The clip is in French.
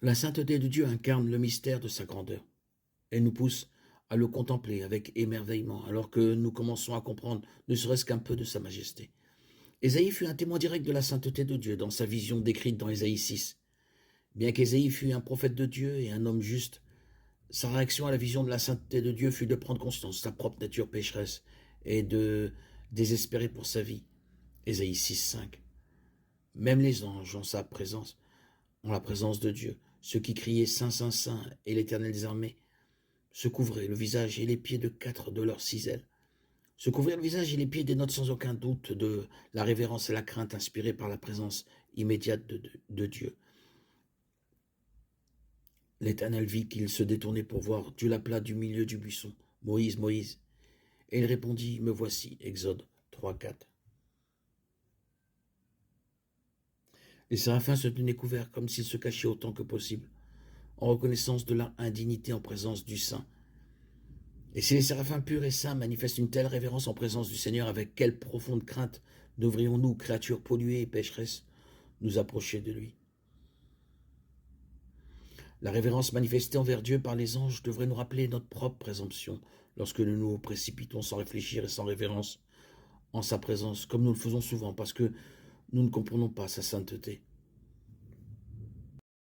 La sainteté de Dieu incarne le mystère de sa grandeur. Elle nous pousse à le contempler avec émerveillement, alors que nous commençons à comprendre ne serait-ce qu'un peu de sa majesté. Ésaïe fut un témoin direct de la sainteté de Dieu dans sa vision décrite dans Ésaïe 6. Bien qu'Ésaïe fût un prophète de Dieu et un homme juste, sa réaction à la vision de la sainteté de Dieu fut de prendre conscience de sa propre nature pécheresse et de désespérer pour sa vie. Ésaïe 6, 5. Même les anges ont la présence de Dieu. Ceux qui criaient Saint, Saint, Saint et l'Éternel des armées se couvraient le visage et les pieds de 4 de leurs 6 ailes. Se couvrir le visage et les pieds dénote sans aucun doute de la révérence et la crainte inspirée par la présence immédiate de Dieu. L'Éternel vit qu'il se détournait pour voir. Dieu l'appela du milieu du buisson. Moïse, Moïse. Et il répondit, me voici. Exode 3, 4. Les séraphins se tenaient couverts comme s'ils se cachaient autant que possible, en reconnaissance de leur indignité en présence du Saint. Et si les séraphins purs et saints manifestent une telle révérence en présence du Seigneur, avec quelle profonde crainte devrions-nous, créatures polluées et pécheresses, nous approcher de lui? La révérence manifestée envers Dieu par les anges devrait nous rappeler notre propre présomption lorsque nous nous précipitons sans réfléchir et sans révérence en sa présence, comme nous le faisons souvent, parce que nous ne comprenons pas sa sainteté.